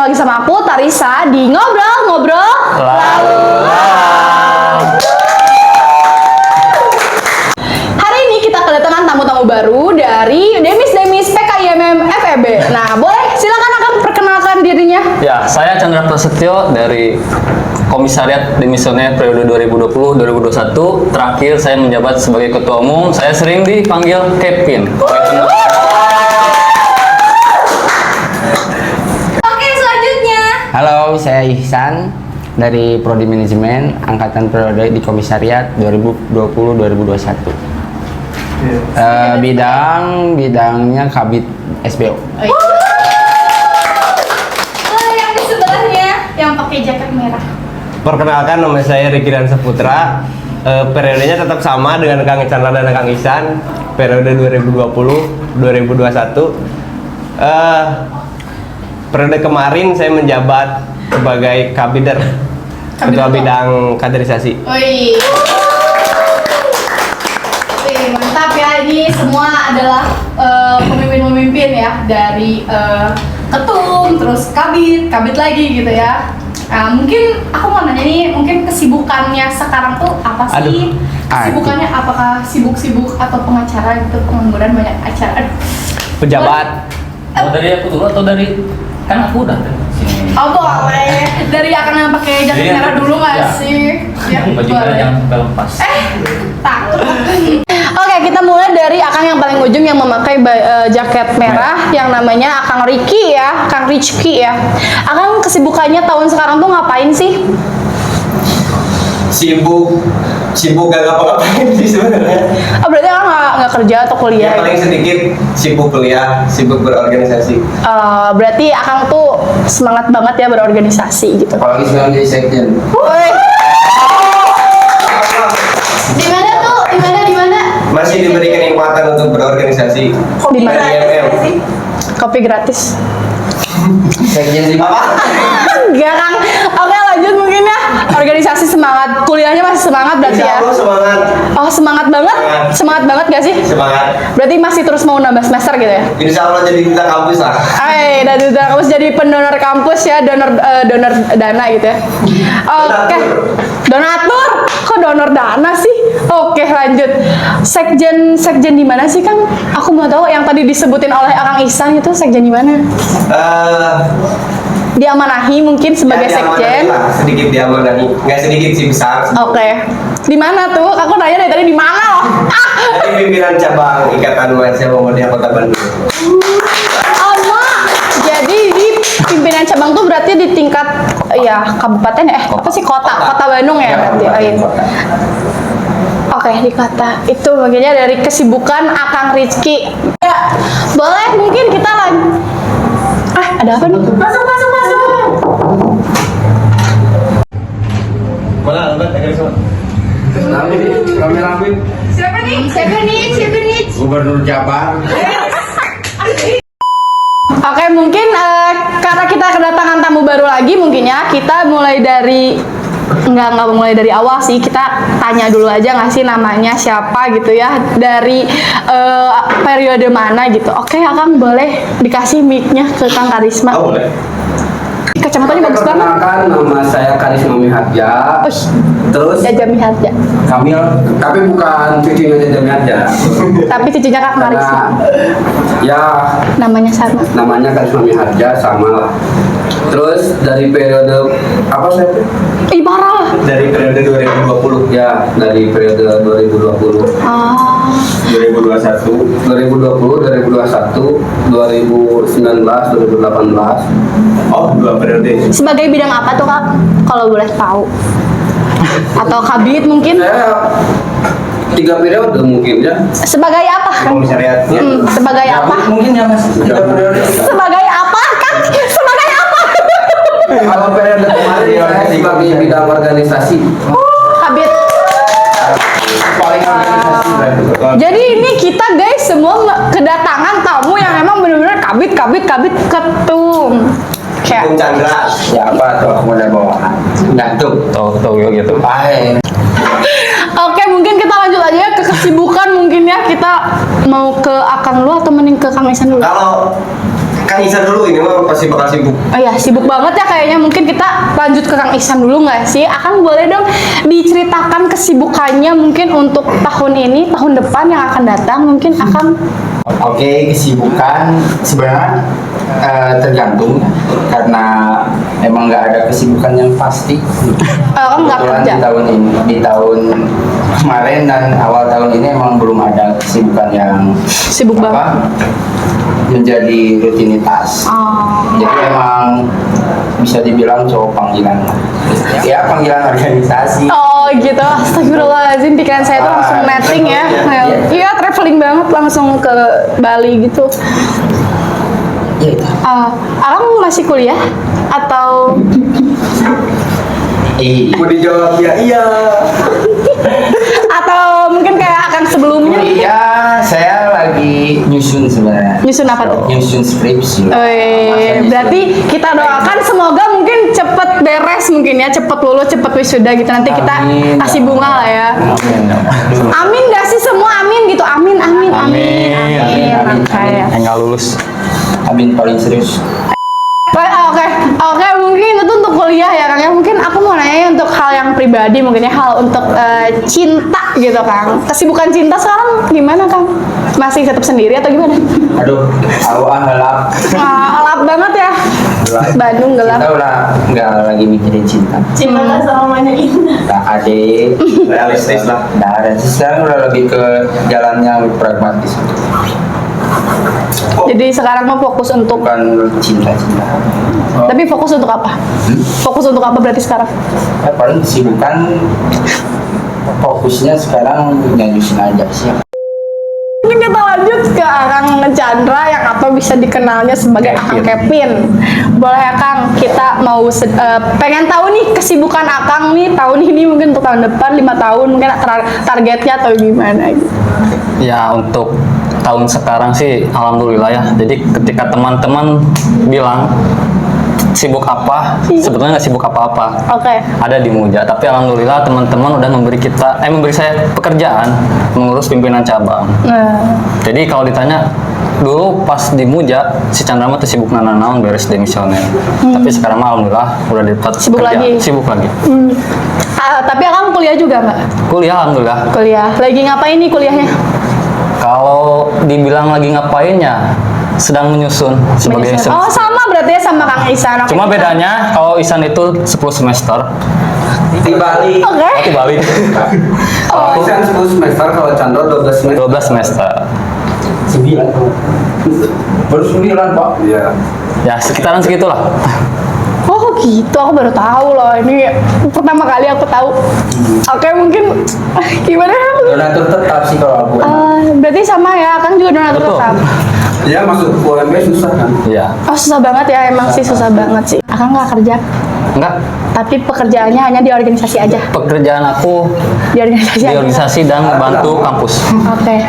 lagi sama aku Tarisa di Ngobrol Lalu. Hari ini kita kedatangan tamu-tamu baru dari Demis PKIMM FEB. Nah, boleh silakan akan perkenalkan dirinya. Ya, saya Chandra Prasetyo dari Komisariat Demisioner periode 2020-2021. Terakhir saya menjabat sebagai Ketua Umum. Saya sering dipanggil Kevin. Oke, selanjutnya. Halo, saya Ihsan dari Prodi Manajemen Angkatan Periode di Komisariat 2020-2021. Bidangnya Kabid SBO. Yang di sebelahnya yang pakai jaket merah. Perkenalkan, nama saya Rikidan Saputra. Periodenya tetap sama dengan Kang Chandra dan Kang Ihsan. Periode 2020-2021. Periode kemarin saya menjabat sebagai Kabider, Ketua Bidang Kaderisasi. Wih, mantap ya. Ini semua adalah pemimpin-pemimpin ya, dari ketum, terus kabit lagi gitu ya. Nah, mungkin aku mau nanya nih, mungkin kesibukannya sekarang tuh apa sih? Kesibukannya apakah sibuk-sibuk atau pengacara gitu, pengangguran banyak acara? Aduh. Pejabat. Mau dari aku dulu atau dari kan aku udah sini. Oh boleh, dari akan yang pakai jaket Iya. merah dulu nggak Ya. sih? Ya, Baju boleh. jangan sampai lepas. Takut. Oke, kita mulai dari Akang yang paling ujung yang memakai jaket merah yang namanya Akang Riki ya, Kang Rizky ya. Akang kesibukannya tahun sekarang tuh ngapain sih? Sibuk gak ngapa-ngapain sih sebenarnya. Oh, berarti Akang nggak kerja atau Ya kuliah? paling sedikit sibuk kuliah, sibuk berorganisasi. Berarti Akang tuh semangat banget ya berorganisasi gitu. Apalagi sekarang jadi sekjen. Woi. Di mana tuh? Di mana? Masih diberikan kekuatan untuk berorganisasi. Di mana? IMM. Kopi gratis. Sekjen di Apa? Enggak, Kang. Oke, lanjut mungkin ya. Organisasi semangat. Kuliahnya masih semangat berarti Insya ya? Allah semangat. Oh, semangat banget? Semangat banget gak sih? Semangat. Berarti masih terus mau nambah semester gitu ya? Insya Allah jadi duta kampus lah. Dan duta kampus jadi pendonor kampus ya, donor dana gitu ya. Oke. Donatur. Kok donor dana sih? Oke, lanjut. Sekjen di mana sih, Kang? Aku mau tahu yang tadi disebutin oleh Akang Ihsan itu sekjen di mana? Diamanahi mungkin sebagai Ya, diamanahi sekjen. lah, sedikit diamanahi. Nggak sedikit sih, besar. Oke. Di mana tuh? Aku nanya dari tadi di mana loh. Jadi pimpinan cabang Ikatan Mahasiswa Muhammadiyah Kota Bandung. Oh, Mak. Jadi di pimpinan cabang tuh berarti di tingkat ya kabupaten apa sih kota Bandung ya berarti. Oh, iya. Oke, di kota. Itu bagiannya dari kesibukan Akang Rizky. Ya, boleh mungkin kita lanjut. Ada apa nih? Masuk. Mana alamat agar semua? Rame-rame Siapa nih? Gubernur Jabar. Oke, mungkin karena kita kedatangan tamu baru lagi mungkin ya, kita mulai dari nggak mulai dari awal sih, kita tanya dulu aja nggak sih namanya siapa gitu ya, dari periode mana gitu. Oke, Akang boleh dikasih mic-nya ke Kang Karisma. Oh, boleh. Kacamatanya bagus banget. Perkenalkan, nama saya Karisma Miharja. Wih, Terus Jaja Miharja. Kamil, tapi bukan cucunya Jaja Miharja. Tapi cucunya Kak Karena Karisma. ya Namanya sama. namanya Karisma Miharja sama lah. Terus dari periode apa saya? Ih, parah. Dari periode 2020, Ya, dari periode 2020. 2021. 2020, 2021, 2019, 2018. Oh, 2 periode. Sebagai bidang apa tuh, Kak? Kalau boleh tahu. Atau kabit mungkin? Saya 3 periode mungkin ya. Sebagai apa, Kang? Komisariatnya. Sebagai apa? Mungkin ya Mas. 3 periode. Sebagai apa, Kang? Sebagai apa? Kalau periode kemarin saya sebagai bidang organisasi. Kabit. Paling organisasi berarti. Jadi ini kita guys semua kedatangan tamu yang emang benar-benar kabit ketum. Kayak Bung Chandra. Siapa tuh aku udah bawa? Enggak tuh. Tuh gitu. Baik. Oke, mungkin kita lanjut aja ya ke kesibukan mungkin ya. Kita mau ke Akang dulu atau mending ke Kang Ihsan dulu? Kalau Kang Isan dulu, ini mah pasti bakal sibuk. Oh iya, sibuk banget ya kayaknya. Mungkin kita lanjut ke Kang Ihsan dulu nggak sih? Akang boleh dong diceritakan kesibukannya mungkin untuk tahun ini, tahun depan yang akan datang. Mungkin Akang Oke, kesibukan sebenarnya tergantung karena emang nggak ada kesibukan yang pasti. Akang nggak Kebetulan kerja. di tahun kemarin dan awal tahun ini emang belum ada kesibukan yang Sibuk banget. menjadi rutinitas. Oh. Jadi emang bisa dibilang cowok panggilan. Ya panggilan organisasi. Oh gitu, astagfirullahaladzim, pikiran saya tuh langsung netting ya. Iya, traveling banget langsung ke Bali gitu. Ya itu. Akang masih kuliah atau Mau dijawab ya iya. atau mungkin kayak Akang sebelumnya? Iya, saya lagi nyusun sebenarnya. Nyusun apa tuh? Nyusun skripsi. Berarti kita doakan semoga mungkin cepet beres mungkin ya, cepet lulus, cepet wisuda gitu. Nanti kita Amin. kasih bunga lah ya. Amin gak sih semua amin gitu? Amin, amin, amin, amin. Amin. Makanya. Nggak lulus. Amin paling serius. Oke, mungkin itu untuk kuliah ya Kang. Ya mungkin aku mau nanya untuk hal yang pribadi mungkin ya, hal untuk cinta gitu Kang. Kesibukan cinta sekarang gimana Kang? Masih tetap sendiri atau gimana? Aduh, awal gelap. Gelap banget ya. Bandung gelap. Kita udah nggak lagi mikirin cinta. Cinta selamanya indah. Nah, adik realistis lah. Nah, dan sekarang udah lebih ke jalan yang pragmatis. Jadi sekarang mau fokus untuk, Bukan cinta-cinta. tapi fokus untuk apa? Fokus untuk apa berarti sekarang? Ya, paling kesibukan fokusnya sekarang nyusun aja sih. Mungkin kita lanjut ke Kang Chandra yang atau bisa dikenalnya sebagai Akang Kevin. Boleh ya Kang, kita mau pengen tahu nih kesibukan Akang nih tahun ini mungkin untuk tahun depan 5 tahun mungkin targetnya atau gimana gitu. Ya untuk tahun sekarang sih alhamdulillah ya. Jadi ketika teman-teman bilang sibuk apa, sebetulnya nggak sibuk apa-apa. Oke. Ada di Muja, tapi alhamdulillah teman-teman udah memberi saya pekerjaan mengurus pimpinan cabang. Nah, Jadi kalau ditanya dulu pas di Muja si Chandra mah tuh sibuk nanaon beres demisioner. Tapi sekarang mah alhamdulillah udah dapat Sibuk kerjaan. lagi. Sibuk lagi. tapi Akang kuliah juga nggak? Kuliah alhamdulillah. Kuliah. Lagi ngapain nih kuliahnya? Kalau dibilang lagi ngapainnya sedang menyusun sebagai Oh sama berarti ya sama Kang Ihsan. Oke. Cuma bedanya kalau Ihsan itu 10 semester. Di Bali. Oke. Oh, di Bali. Kalau Isan 10 semester, kalau Chandra 12 semester. 12 semester. 9. Baru 9, Pak. Iya. Ya sekitaran segitulah. Oh gitu, aku baru tahu loh. Ini pertama kali aku tahu. Oke, mungkin gimana? Donatur tetap sih kalau aku. Berarti sama ya, Kang juga donatur Betul. tetap. Ya masuk UMB susah kan. Iya. Oh susah banget ya, emang sih susah banget sih. Akang nggak kerja, Enggak. tapi pekerjaannya hanya di organisasi aja. Pekerjaan aku Di organisasi di aja. organisasi dan membantu kampus. Oke.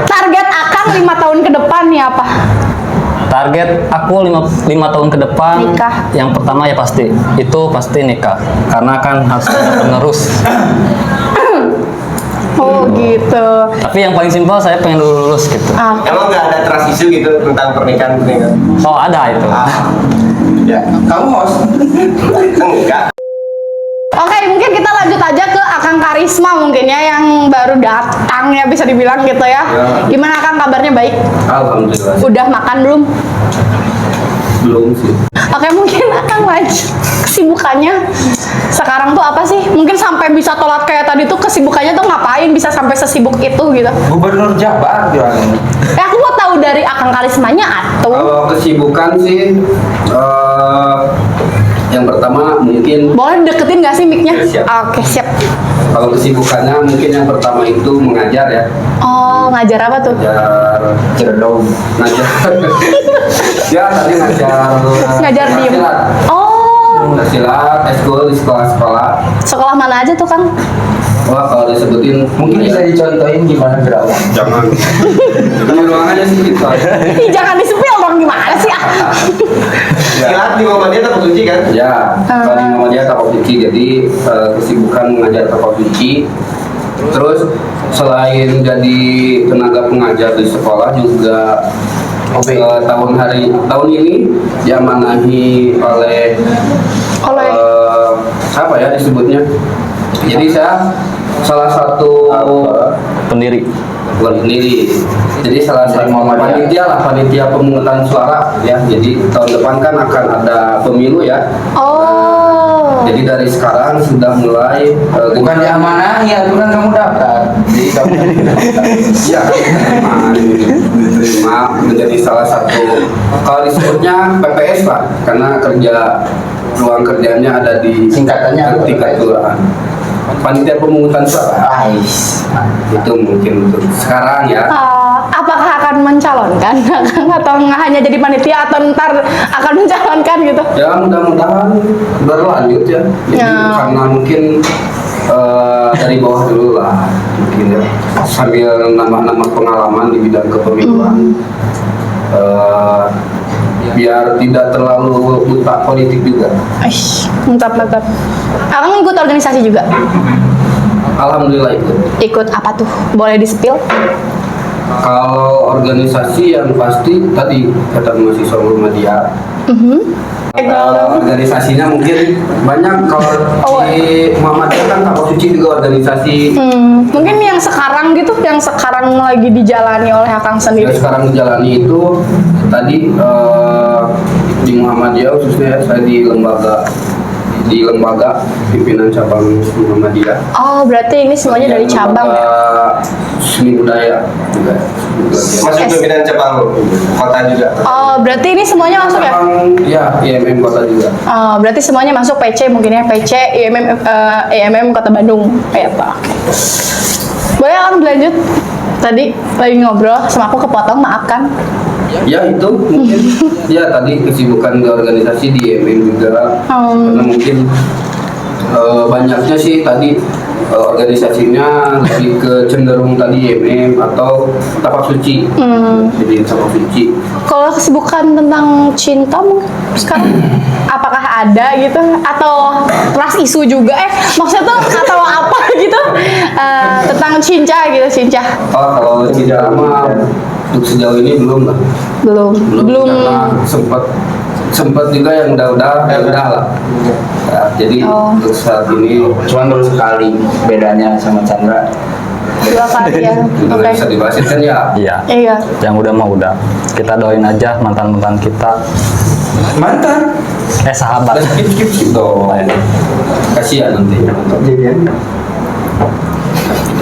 Target Akang 5 tahun ke depan nih apa? Target aku 5 tahun ke depan. Nikah. Yang pertama ya pasti nikah. Karena kan harus ada penerus. Oh gitu. Tapi yang paling simpel saya pengen dulu lulus gitu. Emang nggak ada trust issue gitu tentang pernikahan? Oh ada itu. Ya, kamu host? Enggak. Oke, mungkin kita lanjut aja ke Akang Karisma mungkin ya yang baru datang ya bisa dibilang gitu ya. Ya. Gimana Akang kabarnya baik? Alhamdulillah. Udah makan belum? Belum sih. Oke, mungkin Akang lanjut kesibukannya sekarang tuh apa sih? Mungkin sampai bisa telat kayak tadi tuh kesibukannya tuh ngapain bisa sampai sesibuk itu gitu? Gubernur Jabar bilang ini. Aku mau tahu dari Akang Karismanya atau Kalau kesibukan sih, yang pertama mungkin boleh deketin gak sih mic-nya? Siap. Oke, siap. kalau kesibukannya mungkin yang pertama itu mengajar ya. Oh, ngajar apa tuh? Ngajar Cerdong. ngajar. Ya tadi ngajar. Ngajar diem. silat. Oh, Silat, eskul di sekolah-sekolah. sekolah mana aja tuh Kang? Wah kalau disebutin Mungkin bisa dicontohin gimana gerak uang. jangan. Di ruangannya sih gitu. Ih, jangan disepil dong, gimana sih ah? Silat di Muhammadiyah tak kunci kan? Ya, kalau di Muhammadiyah tak kunci. Jadi kesibukan mengajar tak kunci. Terus selain jadi tenaga pengajar di sekolah juga tahun ini diamanahi oleh apa ya disebutnya. Jadi saya salah satu Pendiri. bukan pendiri. Jadi salah satu panitia pemungutan suara ya. Jadi tahun depan kan akan ada pemilu ya. Oh. Jadi dari sekarang sudah mulai Bukan diamanahi, aturan kamu daftar. Jadi kamu ya diterima menjadi salah satu, kalau disebutnya PPS Pak, karena ruang kerjanya ada di Singkatannya apa? tingkat kelurahan. Panitia pemungutan suara. Itu mungkin untuk sekarang ya. Apakah akan mencalonkan atau hanya jadi panitia atau ntar akan mencalonkan gitu? Ya mudah-mudahan berlanjut ya. Jadi karena mungkin dari bawah dulu lah mungkin ya, sambil nambah-nambah pengalaman di bidang kepemiluan. Biar tidak terlalu buta politik juga. Mantap. Akang ikut organisasi juga? Alhamdulillah ikut. Ikut apa tuh? Boleh di-spill? Kalau organisasi yang pasti tadi kata mahasiswa Muhammadiyah. Organisasinya mungkin banyak. Kalau di Muhammadiyah kan Kapal Suci juga organisasi. Mungkin yang sekarang gitu, yang sekarang lagi dijalani oleh Akang sendiri. Yang sekarang dijalani itu tadi di Muhammadiyah khususnya saya di lembaga pimpinan cabang Muhammadiyah. Oh, berarti ini semuanya dari cabang ya? Seni budaya juga. Masuk pimpinan cabang kota juga. Oh, berarti ini semuanya masuk ya? Ya, IMM kota juga. Oh, berarti semuanya masuk PC mungkin ya? PC, IMM Kota Bandung. Ya, Pak. Boleh Akang berlanjut? Tadi lagi ngobrol sama aku kepotong, maaf kan? Ya itu mungkin ya tadi kesibukan di organisasi di IMM juga. Karena mungkin banyaknya sih tadi organisasinya lebih ke cenderung tadi IMM atau tapak suci. Jadi tapak suci. Kalau kesibukan tentang cinta mungkin sekarang apakah ada gitu atau trust isu juga maksudnya tuh atau apa gitu tentang cinta gitu Kalau tidak lama untuk sejauh ini belum lah. belum Karena sempat juga yang udah lah. Ya, jadi untuk saat ini Cuman baru sekali bedanya sama Chandra. 2 kali ya. itu nggak bisa dibahas kan ya. Iya. Yang udah mah udah. Kita doain aja mantan-mantan kita. Mantan. Sahabat. Skip dong. Kasihan nanti.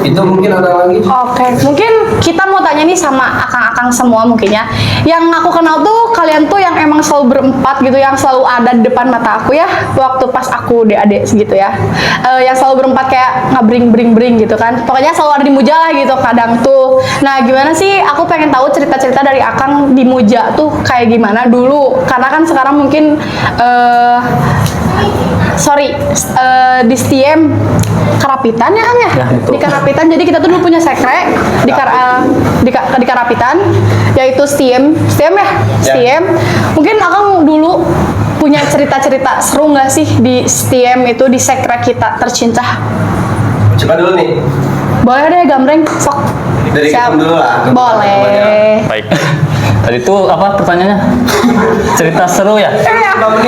Itu mungkin ada lagi. Oke, mungkin kita mau tanya nih sama akang-akang semua mungkin ya. Yang aku kenal tuh kalian tuh yang emang selalu berempat gitu, yang selalu ada di depan mata aku ya, waktu pas aku adik segitu ya. Yang selalu berempat kayak ngabring-bring gitu kan. Pokoknya selalu ada di Muja lah gitu kadang tuh. Nah, gimana sih? Aku pengen tahu cerita-cerita dari akang di Muja tuh kayak gimana dulu. Karena kan sekarang mungkin di STIEM Karapitan ya Kang ya? Ya, betul. Di Karapitan, jadi kita tuh dulu punya sekre di Karapitan, yaitu STIEM ya? STIEM. Mungkin Akang dulu punya cerita-cerita seru nggak sih di STIEM itu, di sekre kita tercinta? Coba dulu nih. Boleh deh gambreng, sok. Dari Siap. kamu dulu lah. Boleh. Baik. Tadi tuh apa pertanyaannya? Cerita seru ya?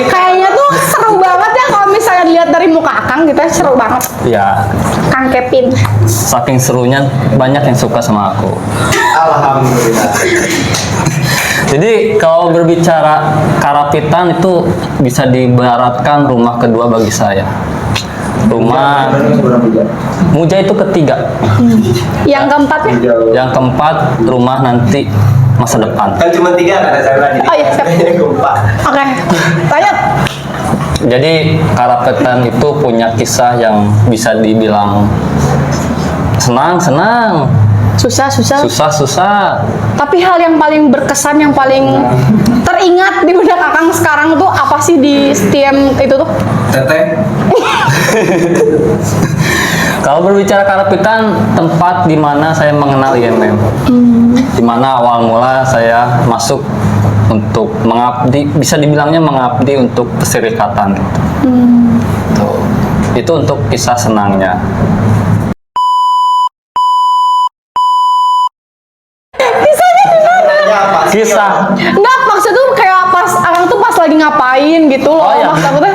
Kayaknya tuh seru banget ya kalau misalnya dilihat dari muka Akang gitu ya, seru banget. Ya, Kang Kevin. saking serunya banyak yang suka sama aku. Alhamdulillah. Jadi kalau berbicara Karapitan itu bisa diibaratkan rumah kedua bagi saya. Rumah Muja itu ketiga. Yang keempatnya? Yang keempat rumah nanti masa depan. Kan cuma 3 ada Chandra jadi. Oh iya, siap. Kompak. Oke, lanjut. Jadi Karapitan itu punya kisah yang bisa dibilang senang, susah. Tapi hal yang paling berkesan, yang paling teringat di benak Akang sekarang tuh apa sih di STIEM itu tuh? Teteh. Kalau berbicara Karapitan, tempat di mana saya mengenal IMM, di mana awal mula saya masuk untuk mengabdi, bisa dibilangnya mengabdi untuk perserikatan. Tuh. Itu untuk kisah senangnya. Kisah. Enggak, maksud tuh kayak pas Akang tuh pas lagi ngapain gitu loh. Oh, iya. Maksud aku tuh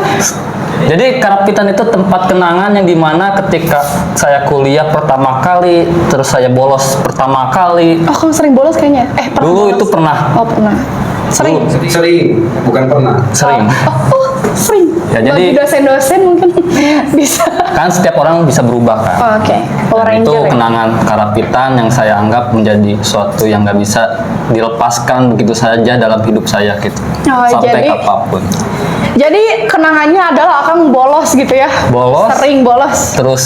Jadi Karapitan itu tempat kenangan yang dimana ketika saya kuliah pertama kali, terus saya bolos pertama kali. oh kamu sering bolos kayaknya. Pernah Dulu bolos? itu pernah. Oh, pernah. Sering. Sering, bukan pernah. Sering. Sering. Ya, jadi- Bagi dosen-dosen mungkin bisa. Kan setiap orang bisa berubah kan. Oh, oke. Power Dan itu Ranger ya? kenangan Karapitan yang saya anggap menjadi suatu yang nggak bisa dilepaskan begitu saja dalam hidup saya gitu. Oh, Sampai jadi- apapun. Jadi kenangannya adalah Akang bolos gitu ya? Bolos. Sering bolos. Terus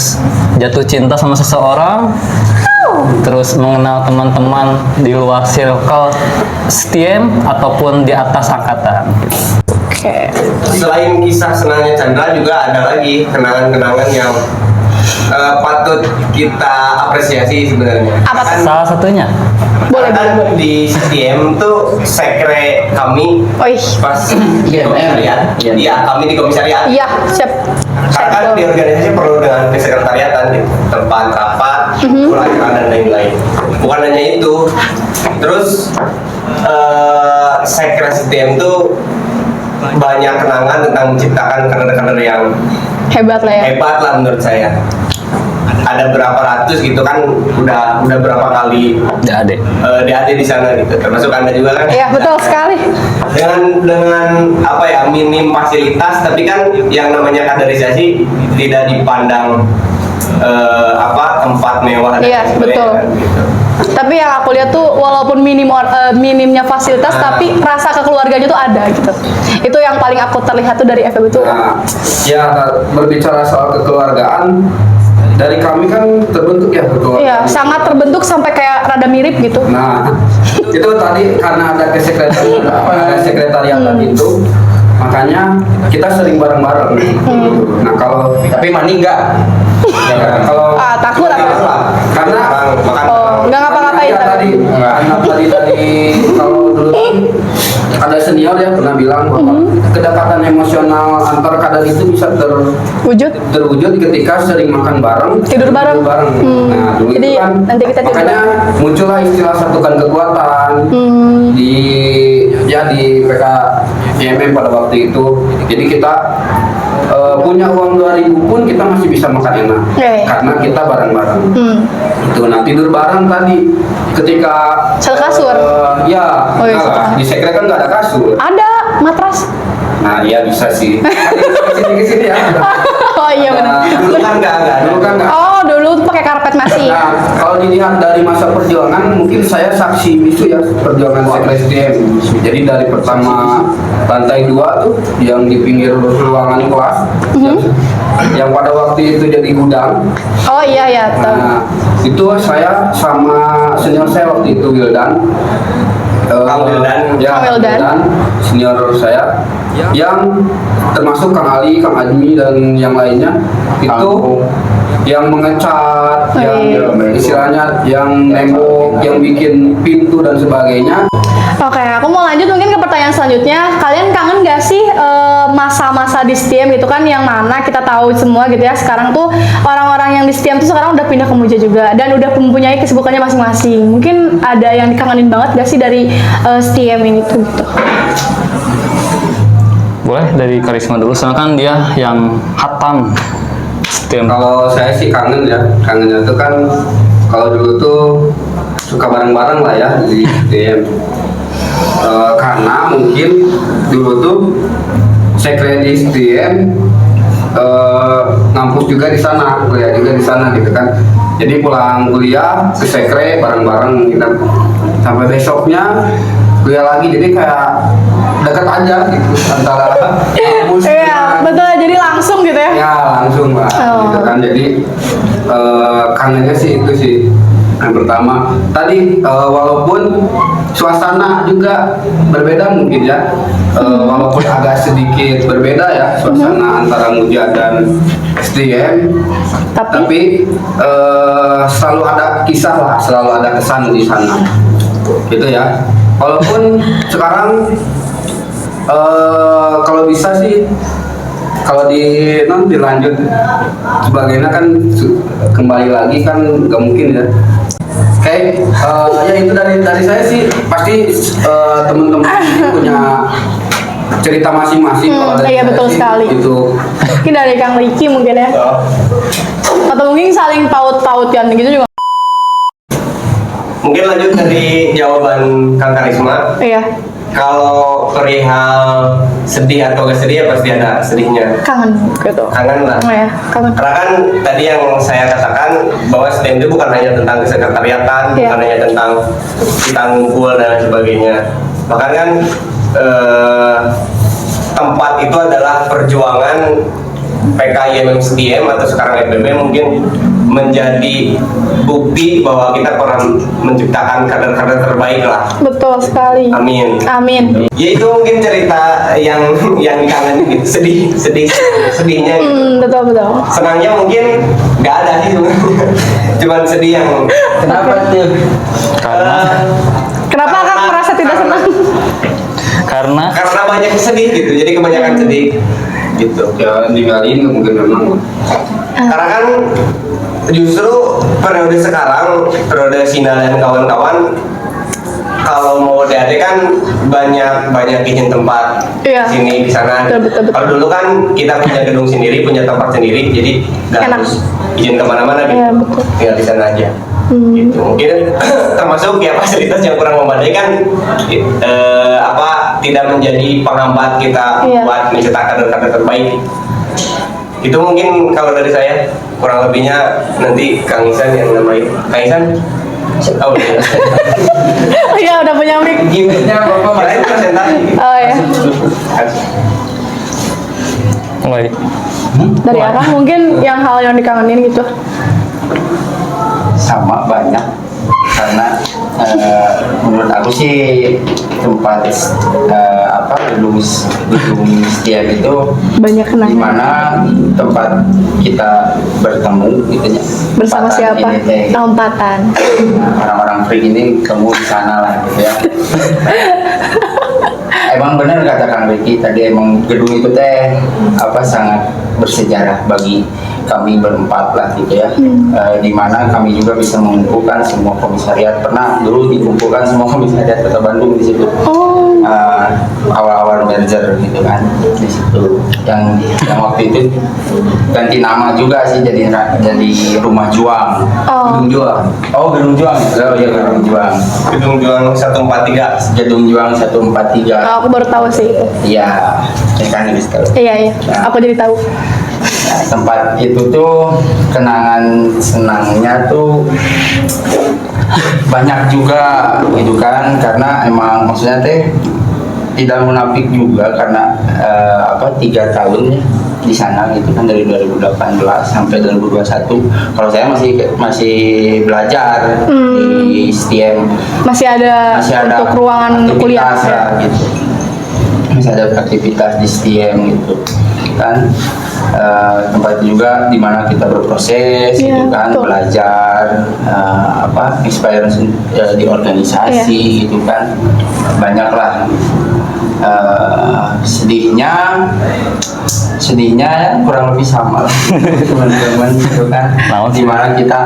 jatuh cinta sama seseorang, terus mengenal teman-teman di luar circle STM ataupun di atas angkatan. Oke. Selain kisah senangnya Chandra juga ada lagi kenangan-kenangan yang patut kita apresiasi sebenarnya. Apa tuh? Salah satunya, Boleh, Kan boleh, boleh. di STM tuh sekre kami Oh, ih. pas di komisariat. Iya, kami di komisariat. Iya, siap. Karena kan di organisasi perlu dengan kesekretariatan gitu, tempat rapat, pelajaran dan lain-lain. Bukan hanya itu, terus sekre STM tuh banyak kenangan tentang menciptakan kader-kader yang Hebat lah ya. hebat lah menurut saya. Ada berapa ratus gitu kan, udah berapa kali ya adek. DAD di sana gitu, termasuk Anda juga kan. Iya, betul sekali. Dengan apa ya, minim fasilitas, tapi kan yang namanya kaderisasi tidak dipandang tempat mewah dan Iya, sebagainya betul. kan, gitu. Tapi yang aku lihat tuh walaupun minimnya fasilitas, tapi rasa kekeluarganya tuh ada gitu. Itu yang paling aku terlihat tuh dari FEB itu. Nah, ya berbicara soal kekeluargaan, dari kami kan terbentuk ya kekeluargaan. Iya, sangat terbentuk sampai kayak rada mirip gitu. Nah, itu tadi karena ada sekretariatan itu, makanya kita sering bareng-bareng. Nah, kalau Tapi mani enggak. ya, kalau Takut apa? karena makan Nggak ngapa-ngapain ya, tapi. tadi kalau dulu kan ada senior yang pernah bilang bahwa kedekatan emosional antar kader itu bisa Wujud. terwujud ketika sering makan bareng, Tidur bareng. Nah, dulu Jadi, itu kan nanti kita tidur makanya muncullah istilah satukan kekuatan di PK IMM pada waktu itu. Jadi kita punya uang 2.000 pun kita masih bisa makan enak Iya. karena kita bareng-bareng. Itu nah tidur bareng tadi ketika Sel kasur? Ya, Oh, iya, enggak lah. Di sekre kan nggak ada kasur. Ada matras. Nah, iya bisa sih. Kesini ya. Oh iya benar. dulu kan enggak Dulu kan nggak. Oh, dulu tuh pakai karpet masih. Nah, kalau dilihat dari masa perjuangan, mungkin saya saksi bisu ya perjuangan sekre SDM. Jadi dari pertama lantai 2 tuh yang di pinggir ruangan kelas, yang pada waktu itu jadi gudang. Oh iya ya. Nah, itu saya sama senior saya waktu itu Wildan. Kang Wildan. Ya, Kang Wildan. senior saya yang termasuk Kang Ali, Kang Admi dan yang lainnya itu yang mengecat, Oh, yang iya. istilahnya yang nembok, yang bikin pintu dan sebagainya. Oke, aku mau lanjut mungkin ke pertanyaan selanjutnya. Kalian kangen gak sih masa-masa di STM gitu kan yang mana kita tahu semua gitu ya. Sekarang tuh orang-orang yang di STM tuh sekarang udah pindah ke Muja juga dan udah mempunyai kesibukannya masing-masing. Mungkin ada yang dikangenin banget gak sih dari STM ini tuh gitu. Boleh dari Karisma dulu, soalnya kan dia yang hatam STM. Kalau saya sih kangen ya, kangennya tuh kan kalau dulu tuh suka bareng-bareng lah ya di STM. Karena mungkin dulu tuh sekre di STM ngampus juga di sana, kuliah juga di sana gitu kan. Jadi pulang kuliah ke sekre bareng-bareng kita sampai besoknya kuliah lagi, jadi kayak dekat aja gitu antara kampus. Iya, betul. Jadi langsung gitu ya. Ya langsung lah, Oh. gitu kan. Jadi kangennya sih itu sih yang pertama. Tadi walaupun suasana juga berbeda mungkin ya, walaupun agak sedikit berbeda ya suasana antara Muja dan STM, tapi selalu ada kisah lah, selalu ada kesan di sana, gitu ya. Walaupun sekarang kalau bisa sih kalau nanti lanjut sebagainya kan kembali lagi kan nggak mungkin ya. Oke, ya itu dari saya sih pasti teman-teman punya cerita masing-masing. Kalau dari iya, saya betul sih, sekali. Itu Mungkin dari Kang Riki mungkin ya. Atau mungkin saling paut-pautkan gitu juga. Mungkin lanjut dari jawaban Kang Karisma. Iya, Kalau perihal sedih atau gak sedih ya pasti ada sedihnya. kangen gitu. Kangen lah. Oh ya, kangen. Karena kan tadi yang saya katakan bahwa STM itu bukan hanya tentang kesekretariatan, Iya. bukan hanya tentang kita ngumpul dan lain sebagainya. Bahkan kan tempat itu adalah perjuangan PKIMM STM atau sekarang FBB mungkin menjadi bukti bahwa kita pernah menciptakan kader-kader terbaik lah. Betul sekali. Amin. Amin. Ya itu mungkin cerita yang dikangenin gitu. Sedihnya gitu. Betul betul. Senangnya mungkin nggak ada sih sebenarnya. Cuman sedih yang Kenapa tuh? Karena Kenapa Kang merasa tidak senang? karena karena banyak sedih gitu. Jadi kebanyakan sedih gitu. ya ninggalin mungkin memang. Karena kan justru periode sekarang, periode Sina dan kawan-kawan, kalau mau DAD kan banyak izin tempat Iya. sini di sana. Betul. Kalau dulu kan kita punya gedung sendiri, punya tempat sendiri, jadi nggak Enak. harus izin kemana-mana gitu. Iya, betul. Tinggal di sana aja. Gitu. Mungkin termasuk ya fasilitas yang kurang memadai kan tidak menjadi penghambat kita Iya. buat mencetak kader-kader terbaik. Itu mungkin kalau dari saya, kurang lebihnya nanti Kang Isan yang nambahin. Kang Isan? Oh iya. Oh iya, udah punya mic. Gimiknya Bapak Kirain presentasi. Oh ya. baik. Dari Akang mungkin yang hal yang dikangenin gitu. sama banyak karena menurut aku sih tempat gedung STM itu Banyak kenangan. dimana tempat kita bertemu gitu ya. Bersama Tempatan siapa? ini teh. Lompatan. Nah, orang-orang freak ini ketemu di sana lah gitu ya. Emang benar kata Kang Riki tadi, emang gedung itu teh sangat bersejarah bagi kami berempat lah gitu ya. Di mana kami juga bisa mengumpulkan semua komisariat, pernah dulu dikumpulkan semua komisariat Kota Bandung di situ. Oh. Awal-awal merger gitu kan di situ. Yang waktu itu ganti nama juga sih jadi Rumah Juang. Oh. Gedung Juang. Oh, Gedung Juang. Oh iya, Gedung Juang. Gedung Juang 143. Gedung Juang 143. Oh, aku baru tahu sih itu. Iya, saya kan habis tahu. Iya. Aku jadi tahu. Nah, tempat itu tuh kenangan senangnya tuh banyak juga gitu kan, karena emang maksudnya teh tidak munafik juga karena 3 tahun ya di sana gitu kan, dari 2018 sampai 2021. Kalau saya masih belajar di STM, Masih ada untuk ruangan untuk kuliah. aktivitas lah, gitu. Masih ada aktivitas di STM gitu kan. Tempat juga di mana kita berproses Iya, gitu kan, betul. belajar experience di organisasi gitu kan, banyak lah. Sedihnya kurang lebih sama lah teman-teman gitu kan, Naon sih? dimana kita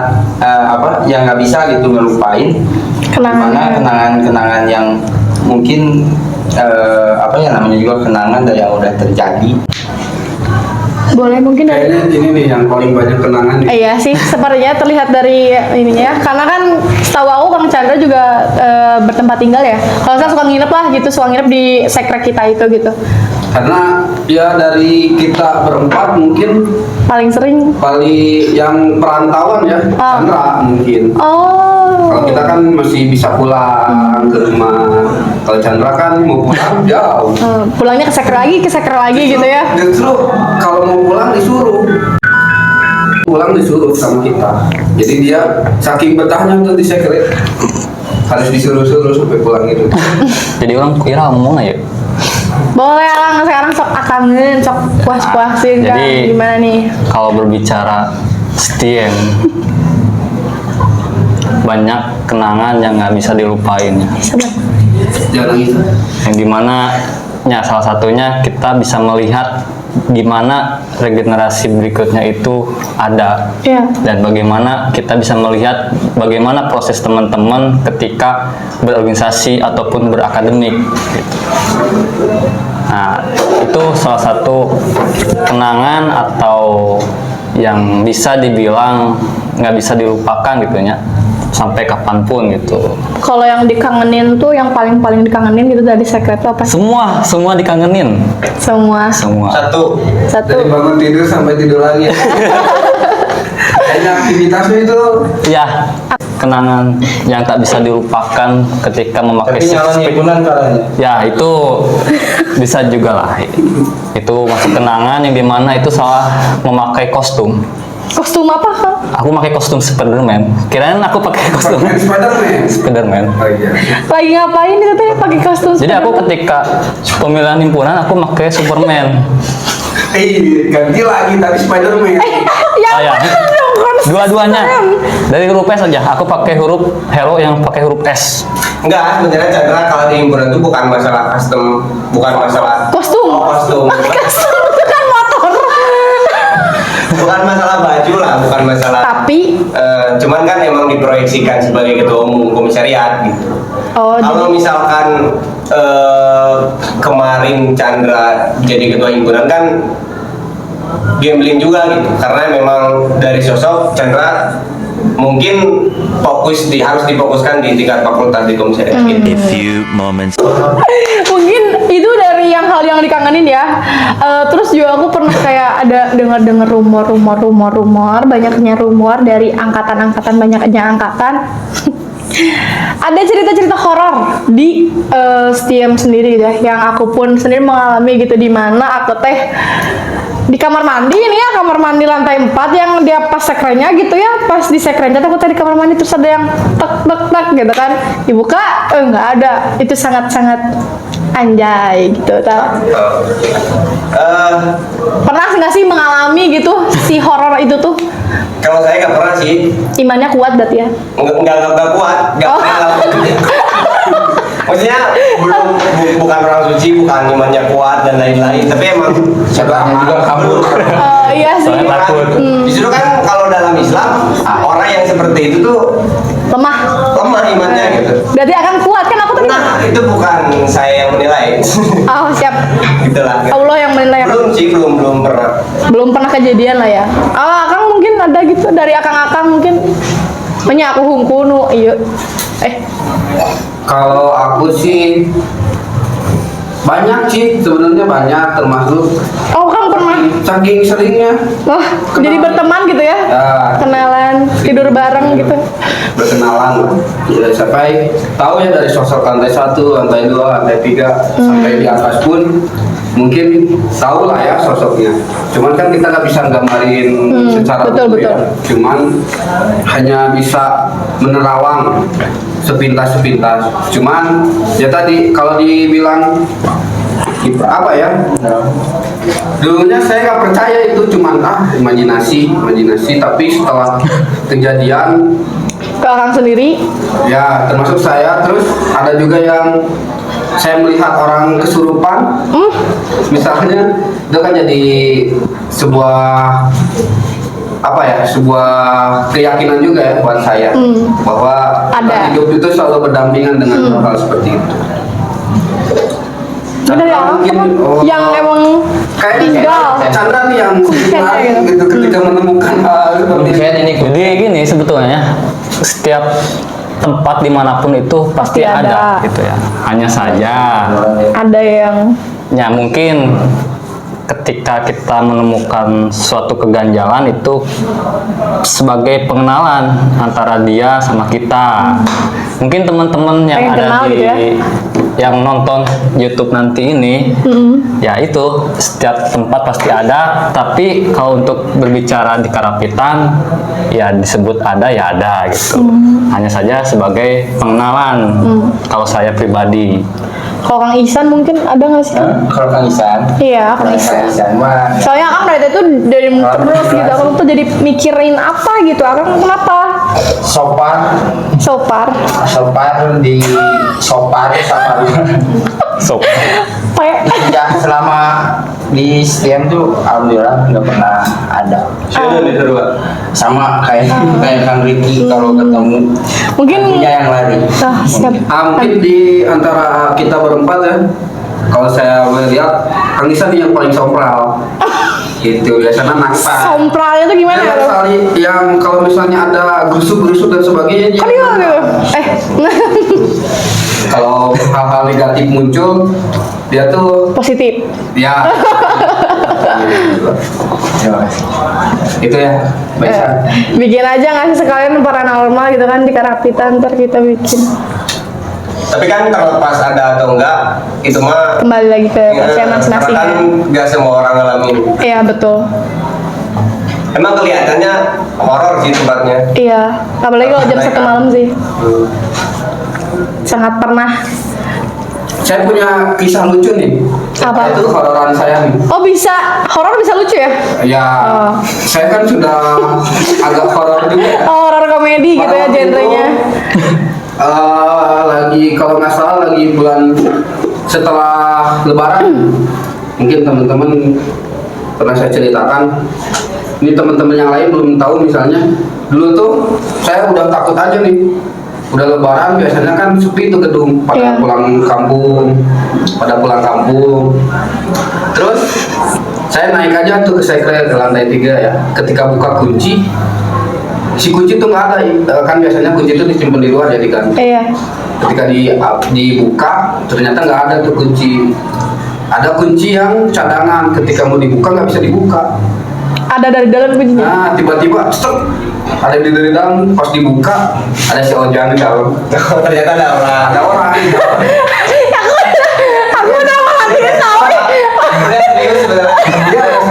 yang nggak bisa gitu ngelupain Kenangan. dimana kenangan yang mungkin namanya juga kenangan dari yang udah terjadi. Boleh mungkin dari Kayaknya ini nih yang paling banyak kenangan. Iya sih, sepertinya terlihat dari ininya ya. Karena kan setahu aku Kang Chandra juga bertempat tinggal ya. Kalau saya suka nginep lah gitu, suka nginep di sekrek kita itu gitu. Karena ya dari kita berempat mungkin Paling sering. paling yang perantauan ya, Ah. Chandra mungkin. Oh. Kalau kita kan masih bisa pulang ke rumah. Kalau Chandra kan mau pulang jauh. Pulangnya ke sekrek lagi gitu ya. Justru kalau mau pulang disuruh. Pulang disuruh sama kita. Jadi dia saking betahnya tuh di sekret. Harus disuruh-suruh sampai pulang gitu. Jadi orang kira ngomong ya. Boleh Alang, sekarang sok kangen, sok puas-puasin kan. Jadi Gimana nih? kalau berbicara STM, banyak kenangan yang nggak bisa dilupain ya. Jangan gitu. Yang dimana ya salah satunya kita bisa melihat gimana regenerasi berikutnya itu ada, Iya. dan bagaimana kita bisa melihat bagaimana proses teman-teman ketika berorganisasi ataupun berakademik gitu. Nah, itu salah satu kenangan atau yang bisa dibilang nggak bisa dilupakan gitu ya, sampai kapanpun gitu. Kalau yang dikangenin tuh, yang paling dikangenin gitu dari sekret tuh apa? Semua dikangenin. Semua. Satu. Dari bangun tidur sampai tidur lagi. Kayaknya aktivitasnya itu Ya, kenangan yang tak bisa dilupakan ketika memakai Tapi nyalon himpunan kalanya. Ya, itu bisa juga lah. Itu masuk kenangan yang dimana itu salah memakai kostum. Kostum apa, Kang? Aku pakai kostum Spiderman. Kirain aku pakai kostum Spiderman. Spiderman. Oh iya. Lagi ngapain itu teh pakai kostum? Jadi aku ketika pemilihan himpunan aku pakai Superman. Ganti lagi tapi Spiderman. yang Oh, ya. mana dong, konsisten? Dua-duanya dari huruf S saja. Aku pakai huruf hero yang pakai huruf S. Enggak, sebenarnya Chandra kalau di himpunan itu bukan masalah custom, bukan masalah Kostum. Oh, kostum. Kostum itu kan motor. Bukan masalah baju lah, bukan masalah. Tapi Cuman kan emang diproyeksikan sebagai ketua umum komisariat gitu. oh, Kalau jadi misalkan kemarin Chandra jadi ketua himpunan kan gambling juga gitu, karena memang dari sosok Chandra mungkin harus difokuskan di tingkat fakultas di komisariat gitu. A few moments. mungkin itu dari hal yang dikangenin ya. Terus juga aku pernah kayak ada dengar rumor, banyaknya rumor dari angkatan banyaknya angkatan. Ada cerita-cerita horor di STM sendiri ya, yang aku pun sendiri mengalami gitu, di mana aku teh di kamar mandi ini ya, kamar mandi lantai 4 yang dia pas sekrennya gitu ya, pas di sekrennya aku tadi di kamar mandi terus ada yang tek gitu kan, dibuka nggak ada. Itu sangat anjay gitu tau. Pernah nggak sih mengalami gitu si horor itu tuh? Kalau saya nggak pernah sih, Imannya kuat berarti ya? nggak kuat, nggak Oh. pernah ngalamin. Maksudnya bukan orang suci, bukan imannya kuat dan lain-lain, tapi emang Setelahnya juga kabur. Iya sih. Soalnya takut. Justru kan kalau dalam Islam orang yang seperti itu tuh Lemah. lemah imannya gitu. Berarti akan kuat kan, aku tadi. Nah, itu bukan saya yang menilai. Oh, siap. Gitulah. Allah yang menilai. Belum sih, belum pernah. Belum pernah kejadian lah ya. Akang mungkin ada gitu dari akang mungkin. Punya aku hungkunu, iya. Kalau aku sih banyak sih, sebenarnya banyak, termasuk Oh, kamu pernah? saking seringnya Wah, jadi berteman gitu ya? Ya. Kenalan, tidur bareng gitu. berkenalan ya, sampai tahu ya dari sosok lantai 1, lantai 2, lantai 3 sampai di atas pun mungkin tahu lah ya sosoknya. Cuman kan kita nggak bisa gambarin secara betul, utuh ya. betul. Cuman hanya bisa menerawang sepintas. Cuman ya tadi kalau dibilang apa ya, dulunya saya nggak percaya itu, cuman imajinasi, tapi setelah kejadian Ke akang sendiri? ya termasuk saya, terus ada juga yang saya melihat orang kesurupan, misalnya itu kan jadi sebuah apa ya, sebuah keyakinan juga ya buat saya bahwa Ada. hidup itu selalu berdampingan dengan hal seperti itu. Bener ya, Mungkin, yang emang tinggal. Chandra nih yang Kuncian gitu ketika menemukan hal seperti itu. Saya ini Jadi gini sebetulnya, setiap tempat dimanapun itu pasti Pasti ada. ada gitu ya. Hanya saja Ada yang ya mungkin ketika kita menemukan suatu keganjalan itu sebagai pengenalan antara dia sama kita. Mungkin teman-teman yang Pengen ada kenal di gitu ya? yang nonton YouTube nanti ini, ya itu setiap tempat pasti ada. Tapi kalau untuk berbicara di Karapitan, ya disebut ada ya ada gitu. Hanya saja sebagai pengenalan. Kalau saya pribadi. kalau Kang Isan mungkin ada nggak sih? Kalau Kang Isan, Iya, Kang Isan. mah Soalnya Akang dari itu dari terus gitu, Akang tuh jadi mikirin apa gitu. Akang kenapa? sopar Sopar. di sopar So, Kayak ya selama di STM tuh alhamdulillah nggak pernah ada. Sudah itu Pak. Sama kayak kayak Kang Ricky kalau ketemu Mungkin punya yang lari. siap. Mungkin di antara kita berempat ya, kalau saya melihat Kang Isan yang paling sompral. Gitu biasanya naksa. Sompralnya tuh gimana ya? Dia kali yang kalau misalnya ada gerusuk-gerusuk dan sebagainya dia Kan gimana tuh? kalau hal-hal negatif muncul dia tuh Positif. ya itu ya baik. Bikin aja nggak sih sekalian paranormal gitu kan di Karapitan, ntar kita bikin. Tapi kan terlepas ada atau enggak, itu mah Kembali lagi ke percaya masing-masing karena kan ya. nggak semua orang ngalamin. Iya betul. Emang kelihatannya horor sih tempatnya. Iya, apalagi kalau jam 1 malam sih. Sangat pernah. Saya punya kisah lucu nih. Apa? Itu hororan saya nih. Oh bisa, horor bisa lucu ya? Ya, Oh. saya kan sudah agak horor juga ya. Oh, horor komedi gitu ya Pada waktu genrenya. itu, lagi kalau nggak salah lagi bulan setelah Lebaran, mungkin teman-teman pernah saya ceritakan. Ini teman-teman yang lain belum tahu misalnya. Dulu tuh saya udah takut aja nih. Udah Lebaran biasanya kan sepi tuh gedung pada Iya. pulang kampung, Terus saya naik aja tuh ke sekre ke lantai 3 ya. Ketika buka kunci, si kunci tuh nggak ada, kan biasanya kunci itu disimpan di luar jadi kan. Iya. Ketika dibuka ternyata nggak ada tuh kunci. Ada kunci yang cadangan, ketika mau dibuka nggak bisa dibuka. Ada dari dalam kuncinya. Nah tiba-tiba stop, ada di dari dalam, pas dibuka ada si Ojan di dalam. Ternyata ada orang. Ada orang. Aku udah malah tahu. Udah serius sebenarnya.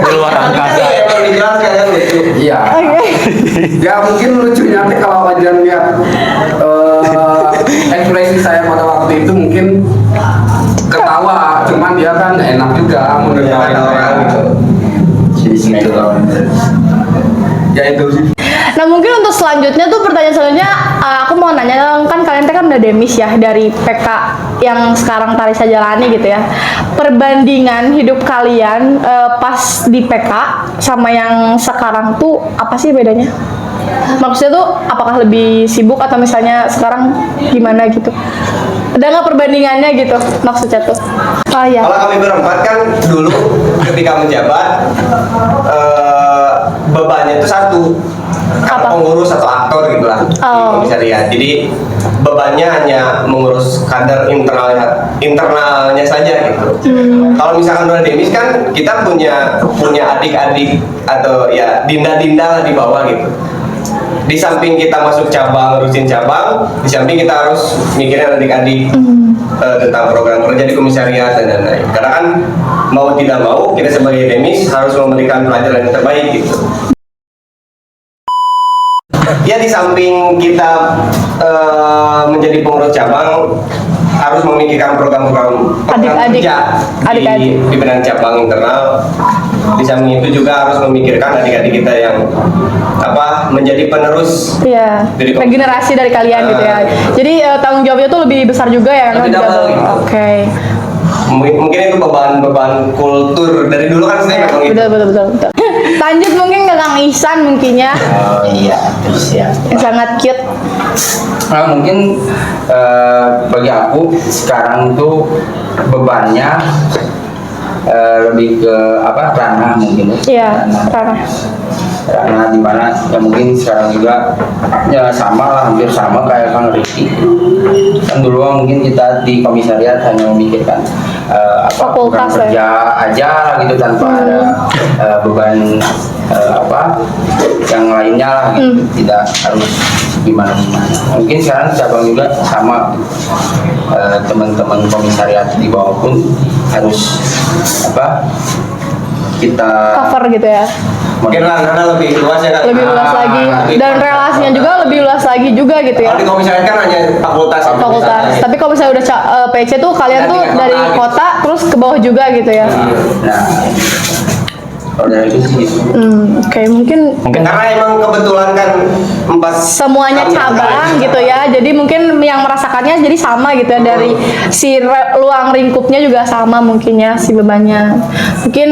Di luar angkasa. Emang dijelaskan kan lucu. Iya. Oke. Ya mungkin lucunya nanti kalau Ojan lihat ekspresi saya pada waktu itu mungkin ketawa, cuman dia kan enak juga mau Ternyata dengerin ada orang saya. gitu. Gitu. Ya itu sih. Nah mungkin untuk selanjutnya tuh pertanyaan selanjutnya aku mau nanya kan kalian kan udah demis ya dari PK yang sekarang Tarisa jalani gitu ya. Perbandingan hidup kalian pas di PK sama yang sekarang tuh apa sih bedanya? Maksudnya tuh apakah lebih sibuk atau misalnya sekarang gimana gitu? Ada nggak perbandingannya gitu maksudnya tuh? Oh iya. Kalau kami berempat kan dulu ketika menjabat bebannya itu satu. Apa? Pengurus atau aktor gitu lah. Oh. Bisa lihat. Jadi bebannya hanya mengurus kader internalnya saja gitu. Kalau misalkan udah demis kan kita punya adik-adik atau ya dinda-dinda lah di bawah gitu. Di samping kita masuk cabang, ngurusin cabang, di samping kita harus mikirin adik-adik tentang program kerja di komisariat dan lain-lain. Karena kan mau tidak mau kita sebagai demis harus memberikan pelajaran yang terbaik gitu. Ya di samping kita menjadi pengurus cabang harus memikirkan program-program Adik-adik. kerja Adik-adik. di pimpinan cabang internal. Di samping itu juga harus memikirkan adik-adik kita yang menjadi penerus. Iya, Jadi kalau- regenerasi dari kalian gitu ya. Jadi tanggung jawabnya tuh lebih besar juga ya. Lebih double gitu. Oke. Mungkin itu beban kultur dari dulu kan saya memang itu. Betul. Lanjut mungkin ke Kang Ihsan mungkinnya Oh iya, terus ya. yang sangat cute. Nah, mungkin bagi aku sekarang tuh bebannya lebih ke ranah mungkin Iya, ranah Rana. dimana ya mungkin sekarang juga ya sama lah, hampir sama kayak Kang Ricky. Kan dulu mungkin kita di komisariat hanya memikirkan program Fakultas kerja aja gitu tanpa ada beban yang lainnya lah gitu. Tidak harus gimana. Mungkin sekarang cabang juga sama, teman-teman komisariat di bawah pun harus kita Cover gitu ya. Mungkin karena lebih luas ya kan. Lebih luas lagi dan relasinya juga lebih luas lagi juga gitu ya. Kalau di komisariat kan hanya fakultas. Fakultas. Tapi kalau misalnya udah PC tuh kalian tuh Dari dari kota gitu. kota terus ke bawah juga gitu ya. Nah, organisasi gitu. Oke, mungkin Mungkin Karena emang kebetulan kan empat semuanya cabang gitu ya, jadi mungkin yang merasakannya jadi sama gitu ya, dari si ruang lingkupnya juga sama mungkin ya, si bebannya. Mungkin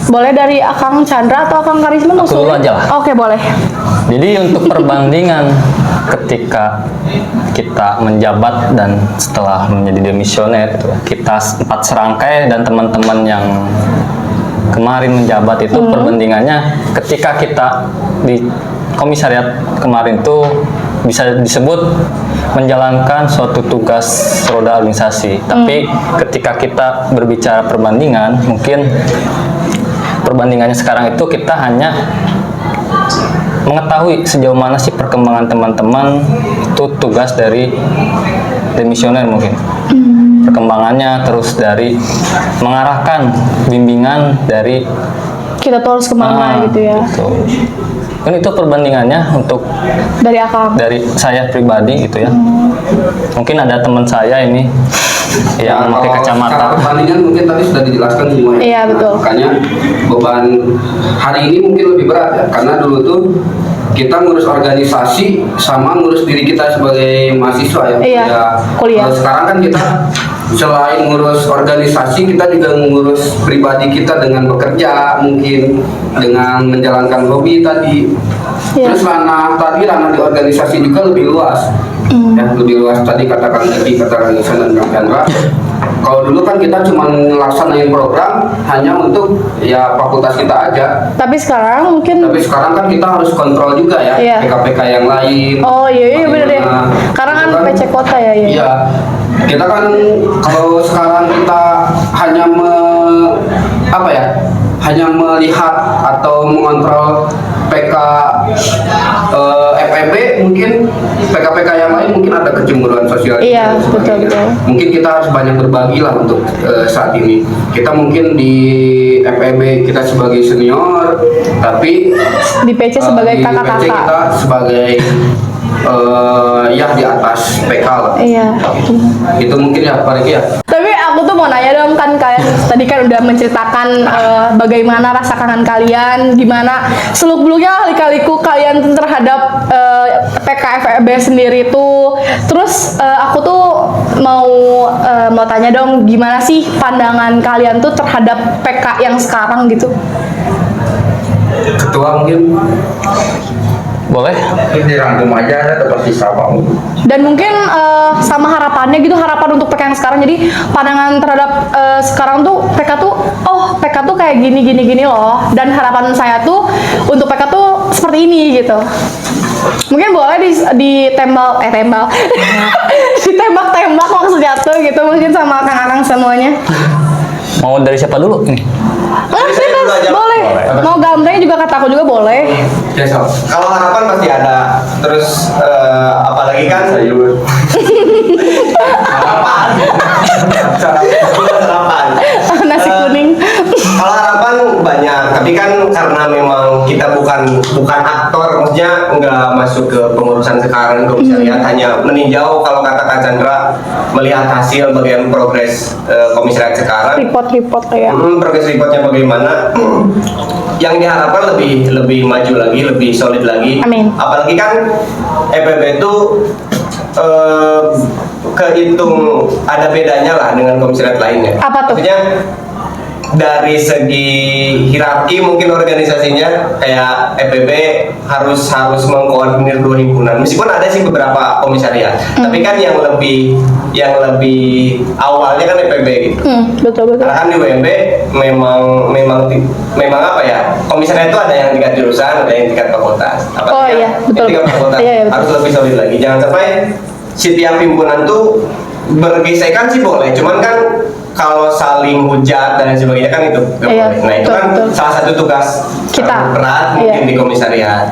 boleh dari Akang Chandra atau Akang Karisma Aku ngusulin? dulu aja lah. Oke, boleh. Jadi untuk perbandingan ketika kita menjabat dan setelah menjadi demisioner itu, kita 4 serangkai dan teman-teman yang kemarin menjabat itu perbandingannya ketika kita di komisariat kemarin tuh bisa disebut menjalankan suatu tugas roda organisasi. Tapi ketika kita berbicara perbandingan, mungkin perbandingannya sekarang itu kita hanya mengetahui sejauh mana sih perkembangan teman-teman, itu tugas dari demisioner mungkin. Perkembangannya terus dari mengarahkan bimbingan dari Kita tuh harus kemana gitu ya. gitu. Kan itu perbandingannya untuk Dari Akang. dari saya pribadi gitu ya. Mungkin ada teman saya ini yang memakai Kalau secara kacamata. perbandingan mungkin tadi sudah dijelaskan semua ya. Iya, betul. Makanya beban hari ini mungkin lebih berat ya, karena dulu tuh kita ngurus organisasi sama ngurus diri kita sebagai mahasiswa ya. Iya, kuliah. Kalau sekarang kan kita selain ngurus organisasi, kita juga ngurus pribadi kita dengan bekerja, mungkin dengan menjalankan hobi tadi. Iya. Terus ranah di organisasi juga lebih luas. Ya, lebih luas tadi katakan Ihsan dan Kang Chandra. Kalau dulu kan kita cuma ngelaksanain program hanya untuk ya fakultas kita aja. Tapi sekarang mungkin Tapi sekarang kan kita harus kontrol juga ya Iya. PK-PK yang lain. oh iya bener deh. Bagaimana. Karena kan Itu PC kota ya. Iya. Kita kan kalau sekarang kita hanya hanya melihat atau mengontrol PK FEB, mungkin PK-PK yang lain mungkin ada kecemburuan sosial. Iya, dan sebagainya. betul. Mungkin kita harus banyak berbagi lah untuk saat ini. Kita mungkin di FEB kita sebagai senior, tapi Di PC sebagai di PC kita kakak-kakak. sebagai ya di atas PK lah. Iya. Itu mungkin ya Pak Riki ya. Tapi aku tuh mau nanya dong, kan kalian tadi kan udah menceritakan bagaimana rasa kangen kalian, gimana seluk-beluknya lika-liku kalian tuh terhadap PKFEB sendiri tuh. Terus aku tuh mau tanya dong, gimana sih pandangan kalian tuh terhadap PK yang sekarang gitu? Ketua mungkin. Boleh? Itu dirangkum aja ada seperti sama. Dan mungkin sama harapannya gitu, harapan untuk PK yang sekarang. Jadi pandangan terhadap sekarang tuh PK tuh, oh PK tuh kayak gini loh. Dan harapan saya tuh untuk PK tuh seperti ini gitu. Mungkin boleh ditembak ditembak-tembak maksudnya tuh gitu, mungkin sama akang-akang semuanya. Mau dari siapa dulu nih? Saya dulu aja. Boleh. Mau gambarnya juga kata aku juga boleh. Ya so. Kalau harapan pasti ada. Terus apalagi kan Sayur. harapan. Harapan. Nasi kuning. Kalau harapan banyak, tapi kan karena memang kita bukan aktor, maksudnya nggak masuk ke pengurusan sekarang, nggak bisa lihat, hanya meninjau. Kalau kata Kak Chandra, melihat hasil bagian progres komisariat sekarang, Report kayak. progres reportnya bagaimana. Yang diharapkan lebih maju lagi, lebih solid lagi. Amin. Apalagi kan EPB itu kehitung ada bedanya lah dengan komisariat lainnya. Apa tuh? Maksudnya dari segi hierarki mungkin organisasinya kayak EPB harus mengkoordinir 2 himpunan. Meskipun ada sih beberapa komisariat, tapi kan yang lebih awalnya kan EPB gitu. Betul. Karena kan di WMB memang apa ya, komisariat itu ada yang tingkat jurusan, ada yang tingkat fakultas. Oh, iya, betul. Tingkat fakultas Iya, betul. harus lebih solid lagi. Jangan sampai setiap himpunan tuh bergesekan sih boleh, cuman kan kalau saling hujat dan sebagainya kan itu nggak Iya, boleh. Nah itu betul, kan betul. salah satu tugas Kita. berat mungkin Iya. di komisariat.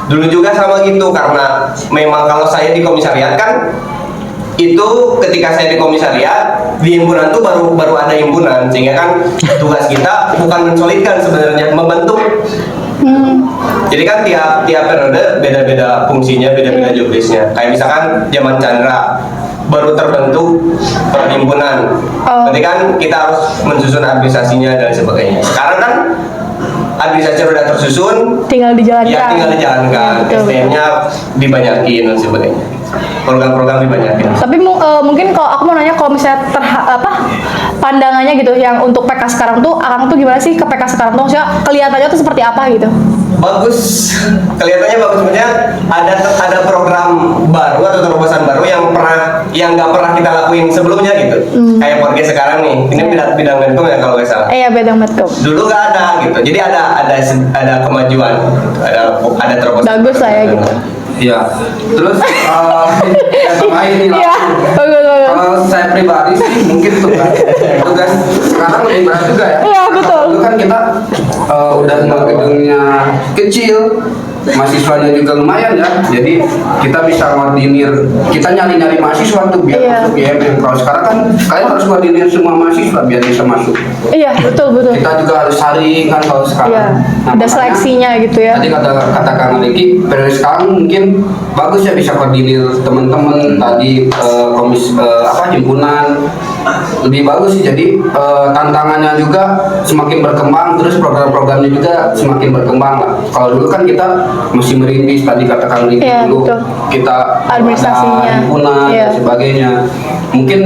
Dulu juga sama gitu, karena memang kalau saya di komisariat kan itu ketika saya di komisariat di himpunan tuh baru ada himpunan, sehingga kan tugas kita bukan mensolidkan sebenarnya, membentuk. Jadi kan tiap periode beda-beda fungsinya, beda-beda job desk-nya. Kayak misalkan zaman Chandra baru terbentuk perhimpunan, Oh. berarti kan kita harus mensusun administrasinya dan sebagainya. Sekarang kan administrasi udah tersusun, Tinggal dijalankan. ya tinggal dijalankan. Betul, betul. SDM-nya dibanyakin dan sebagainya. Program-program dibanyakin. Tapi mungkin kalau aku mau nanya, kalau misalnya pandangannya gitu yang untuk PK sekarang tuh, Akang tuh gimana sih ke PK sekarang tuh? Maksudnya kelihatannya tuh seperti apa gitu? Bagus, kelihatannya bagus. Sebenarnya ada program baru atau terobosan baru yang nggak pernah kita lakuin sebelumnya gitu. Kayak podcast sekarang nih, ini bidang Menkom ya kalau nggak salah. Iya, beda Medcom. Dulu nggak ada gitu, jadi ada kemajuan, ada terobosan. Bagus lah ya gitu. Iya. Terus yang tambahin nih Iya, langsung. bagus. Kalau saya pribadi sih mungkin tugas sekarang lebih berat juga ya. Iya, betul. Dulu kan kita udah gedungnya kecil, mahasiswanya juga lumayan ya. Jadi kita bisa koordinir, kita nyari mahasiswa tuh biar Iya. masuk IMM. Kalau sekarang kan kalian harus koordinir semua mahasiswa biar bisa masuk. Iya, betul. Kita juga harus saring kan kalau sekarang. Iya, ada makanya seleksinya gitu ya. Tadi kata Kang Riki, periode sekarang mungkin bagus ya bisa koordinir teman-teman tadi himpunan lebih bagus sih. Jadi tantangannya juga semakin berkembang, terus program-programnya juga semakin berkembang lah. Kalau dulu kan kita masih merintis, tadi kata Kang Riki Iya, dulu betul. kita Administrasinya. ada himpunan Iya. dan sebagainya. Mungkin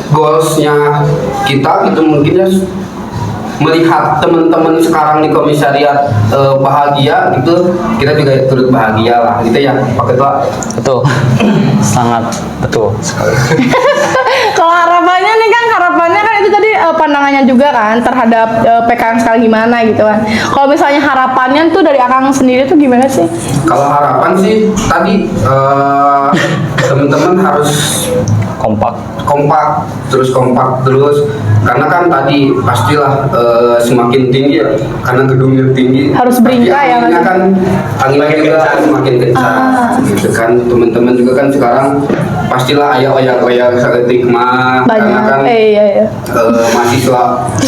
goalsnya kita gitu mungkin ya melihat teman-teman sekarang di komisariat bahagia gitu, kita juga turut bahagia lah gitu ya Pak Ketua. Betul. Sangat betul sekali. Kalau harapannya nih kan, itu tadi pandangannya juga kan terhadap PK yang sekarang gimana gitu kan. Kalau misalnya harapannya tuh dari Akang sendiri tuh gimana sih? Kalau harapan sih tadi teman-teman harus Kompak. kompak terus karena kan tadi pastilah semakin tinggi ya, karena gedungnya tinggi Harus beringkah pasti ya, anginnya Mas? kan anginnya Semakin juga kencang. semakin kencang gitu kan. Teman-teman juga kan sekarang pastilah ayah oyak seketik mah karena kan Banyak. Iya. mahasiswa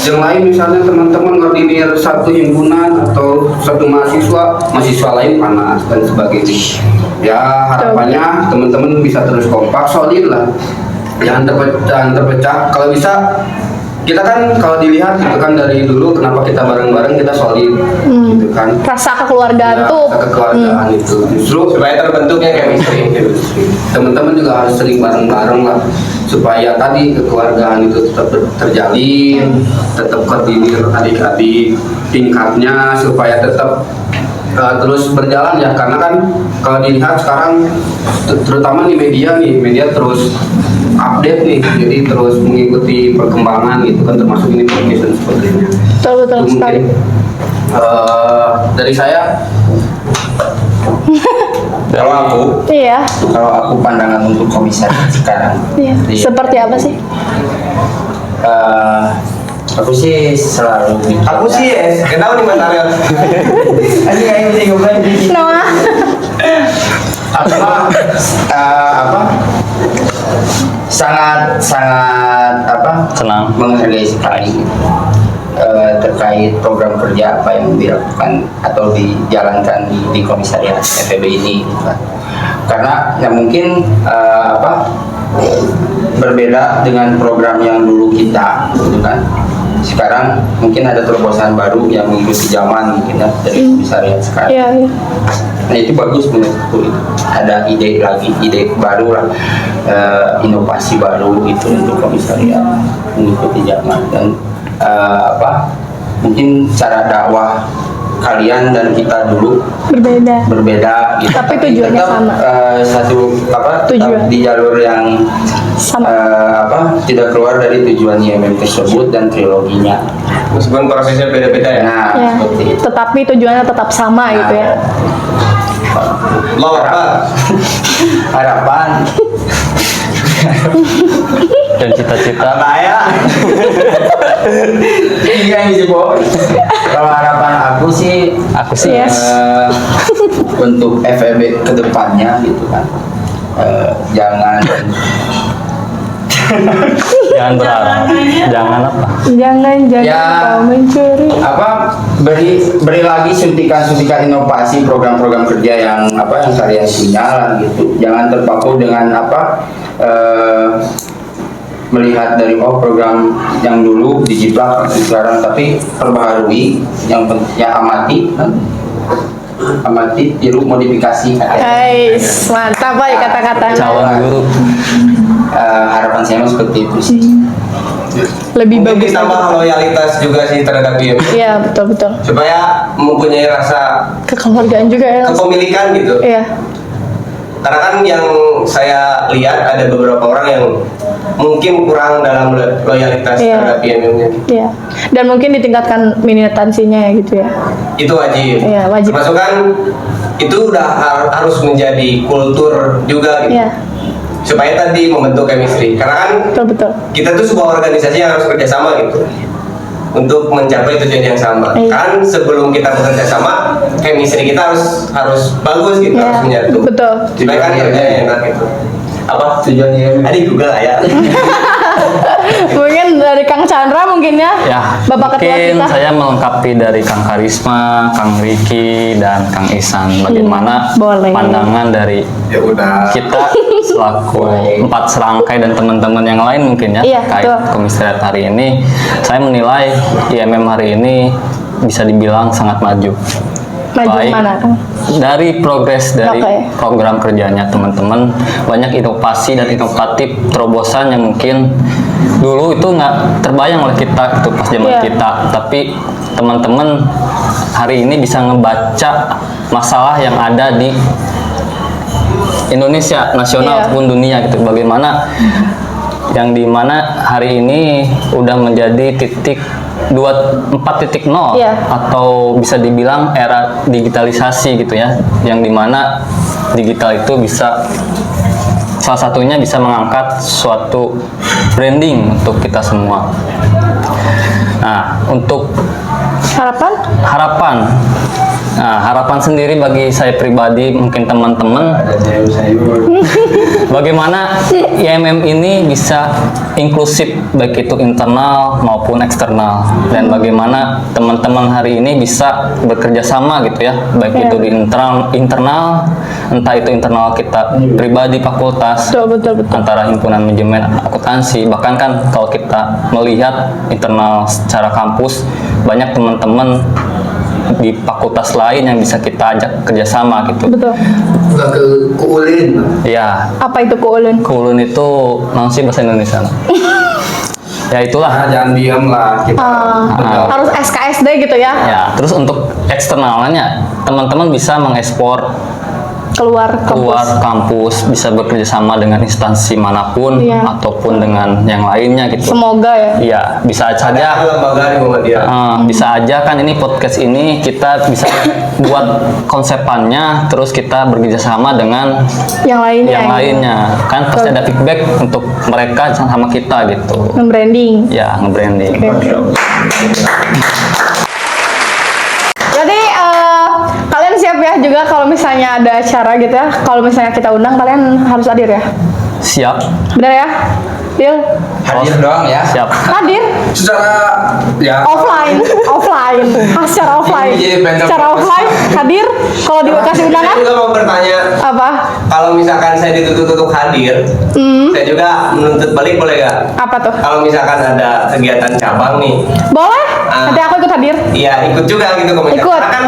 yang lain misalnya teman-teman koordinir satu himpunan atau satu mahasiswa lain panas dan sebagainya. Ya harapannya teman-teman bisa terus kompak, solid lah, jangan terpecah. Kalau bisa kita kan kalau dilihat gitu kan dari dulu kenapa kita bareng-bareng kita solid gitu kan. Rasa kekeluargaan Ya, tuh. kekeluargaan itu justru Supaya terbentuknya chemistry gitu. teman-teman juga harus sering bareng-bareng lah supaya tadi kekeluargaan itu tetap terjalin, tetap koordinir adik-adik tingkatnya supaya tetap terus berjalan ya. Karena kan kalau dilihat sekarang terutama di media terus update nih, jadi terus mengikuti perkembangan gitu kan, termasuk ini podcast dan sebagainya. Betul Itu sekali. mungkin dari saya. Kalau aku, Iya. pandangan untuk komisaris sekarang, Iya. Iya. Seperti apa sih? Aku sih selalu mikirnya- Aku sih nggak tahu nih Mas Ariel. Noah. sangat Senang. menghargai sekali terkait program kerja apa yang dilakukan atau dijalankan di komisariat FEB ini gitu kan. Karena ya mungkin berbeda dengan program yang dulu kita gitu kan. Sekarang mungkin ada terobosan baru yang mengikuti zaman mungkin ya dari komisariat sekarang. Iya. Nah itu bagus menurutku itu. Ada ide baru lah, inovasi baru gitu untuk komisariat mengikuti zaman dan mungkin cara dakwah kalian dan kita dulu Berbeda. gitu. Tapi tujuannya tetap, sama. tetap Tujuan. di jalur yang Sama. tidak keluar dari tujuan IMM tersebut dan triloginya. Meskipun prosesnya beda-beda ya. Nah Ya. seperti itu. Tetapi tujuannya tetap sama gitu ya. Lo apa? Harapan Dan cita-cita. Saya. iya ini sih Bo. Kalau harapan aku sih Yes. untuk FEB kedepannya gitu kan, jangan Jangan berharap. Jangan apa? Jangan Ya. kau mencuri. beri lagi suntikan inovasi program-program kerja yang kalian punya lah gitu. Jangan terpaku dengan melihat dari program yang dulu dijiplak sekarang, tapi perbaharui yang amati tiru modifikasi. Guys, mantap Pak kata-katanya. Calon guru. Harapan saya mah seperti itu sih. Lebih Mungkin bagus. ditambah loyalitas juga sih terhadap IMM Iya, betul. supaya mempunyai rasa Kekeluargaan juga ya. kepemilikan gitu. Iya. Karena kan yang saya lihat ada beberapa orang yang mungkin kurang dalam loyalitas Iya. terhadap IMM-nya. Iya. Dan mungkin ditingkatkan militansinya ya gitu ya. Itu wajib. Iya, wajib. Termasuk kan itu udah harus menjadi kultur juga gitu. Iya. Supaya tadi membentuk chemistry. Karena kan Betul. kita tuh sebuah organisasi yang harus kerjasama gitu untuk mencapai tujuan yang sama. Iya. Kan sebelum kita bekerja sama, chemistry kita harus bagus gitu, harus Iya. menyatu. Betul. Supaya kan kerjanya enak gitu. Apa Tujuannya Ada Google lah ya. Mungkin dari Kang Chandra mungkin ya. Ya, Bapak ketua mungkin kita. saya melengkapi dari Kang Karisma, Kang Riki, dan Kang Ihsan. Bagaimana boleh. pandangan dari Ya udah. kita selaku 4 serangkai dan teman-teman yang lain mungkin ya Iya, terkait betul. komisariat hari ini. Saya menilai IMM hari ini bisa dibilang sangat maju. Maju Baik. mana Kang? Dari progres dari Oke. program kerjanya teman-teman, banyak inovasi dan inovatif terobosan yang mungkin dulu itu nggak terbayang oleh kita itu pas zaman Iya. kita, tapi teman-teman hari ini bisa ngebaca masalah yang ada di Indonesia nasional Iya. ataupun dunia gitu, bagaimana yang dimana hari ini udah menjadi titik 4.0 Iya. atau bisa dibilang era digitalisasi gitu ya, yang dimana digital itu bisa salah satunya bisa mengangkat suatu branding untuk kita semua. Nah, untuk harapan harapan sendiri bagi saya pribadi, mungkin teman-teman, ada sayur-sayur. bagaimana IMM ini bisa inklusif baik itu internal maupun eksternal, dan bagaimana teman-teman hari ini bisa bekerja sama gitu ya, baik Iya. itu di internal, entah itu internal kita pribadi fakultas, Betul. antara himpunan manajemen akuntansi, bahkan kan kalau kita melihat internal secara kampus, banyak teman-teman di fakultas lain yang bisa kita ajak kerjasama gitu. Betul. Udah ke Ulin. Ya, Apa itu keulun? kulun itu naon sih bahasa Indonesia? Ya itulah. Nah, jangan diam lah kita. Harus SKSD gitu ya. Ya, terus untuk eksternalnya, teman-teman bisa mengekspor Keluar keluar kampus. kampus, bisa bekerja sama dengan instansi manapun Iya. ataupun dengan yang lainnya gitu. Semoga ya. Iya, bisa Ada saja. lembaga di Muhammadiyah. Bisa aja kan ini podcast ini kita bisa buat konsepannya, terus kita bekerja sama dengan Yang lainnya. yang lainnya, kan pasti Betul. ada feedback untuk mereka sama kita gitu. Membranding. Ya, nge-branding. Oke. Berarti kalian siap ya juga kalau misalnya ada acara gitu ya. Kalau misalnya kita undang kalian harus hadir ya. Siap. Benar ya? Deal. Hadir doang ya. Siap. Hadir Secara ya offline. Secara offline. Ini jadi band Secara of offline hadir kalau dikasih Saya undangan juga mau bertanya, apa? kalau misalkan saya dituntut untuk hadir, saya juga menuntut balik boleh nggak? Apa tuh? Kalau misalkan ada kegiatan cabang nih, Boleh? Nanti aku ikut hadir. iya ikut juga gitu komentar. Ikut. Karena kan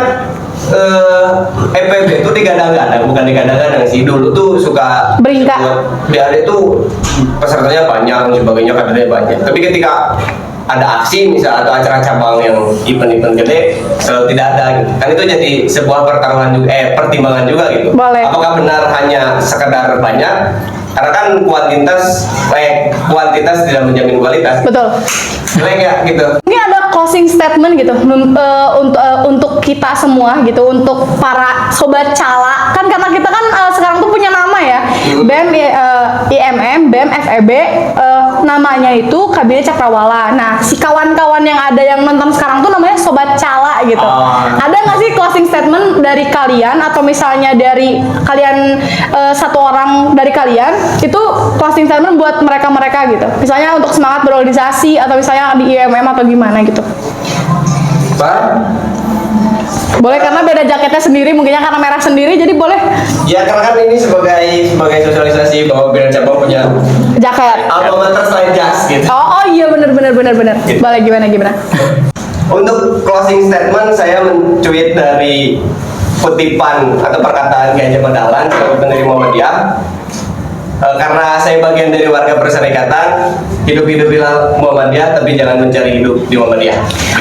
EPB itu digadang-gadang, bukan digadang-gadang sih. Dulu tuh suka Beringkak. biar itu pesertanya banyak dan sebagainya, kadernya banyak. Tapi ketika ada aksi misal atau acara cabang yang event-event gede selalu tidak ada gitu. Kan itu jadi sebuah pertarungan juga, pertimbangan juga gitu. Boleh. Apakah benar hanya sekedar banyak? Karena kan kuantitas tidak menjamin kualitas. Betul. Jelek ya gitu. Ini ada closing statement gitu untuk kita semua gitu, untuk para sobat cala kan, karena kita kan sekarang tuh punya nama ya, BEM IMM, BEM FEB, namanya itu Kabinet Cakrawala. Nah, si kawan-kawan yang ada yang nonton sekarang tuh namanya sobat cala gitu. Ada nggak sih closing statement dari kalian, atau misalnya dari kalian satu orang dari kalian itu closing statement buat mereka gitu, misalnya untuk semangat berorganisasi atau misalnya di IMM atau gimana gitu? Pak, Boleh karena beda jaketnya sendiri, mungkinnya karena merah sendiri, jadi boleh Ya karena kan ini sebagai sosialisasi bahwa Bina Cabang punya jaket. alma mater selain jas gitu. Oh iya bener. Boleh gimana? Untuk closing statement saya mencuit dari kutipan atau perkataan Ki Hajar Madalan selaku pendiri Muhammadiyah. Karena saya bagian dari warga perserikatan, hidup-hidupilah Muhammadiyah tapi jangan mencari hidup di Muhammadiyah.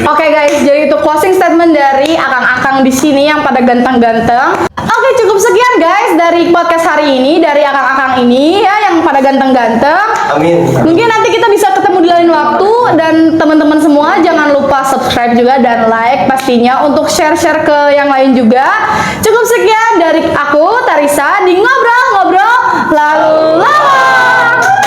Oke guys, jadi itu closing statement dari akang-akang di sini yang pada ganteng-ganteng. Oke, cukup sekian guys dari podcast hari ini, dari akang-akang ini ya yang pada ganteng-ganteng. Amin. Mungkin nanti kita bisa ketemu di lain waktu, dan teman-teman semua jangan lupa subscribe juga dan like pastinya untuk share-share ke yang lain juga. Cukup sekian dari aku Tarisa di ngobrol-ngobrol lalu lalang.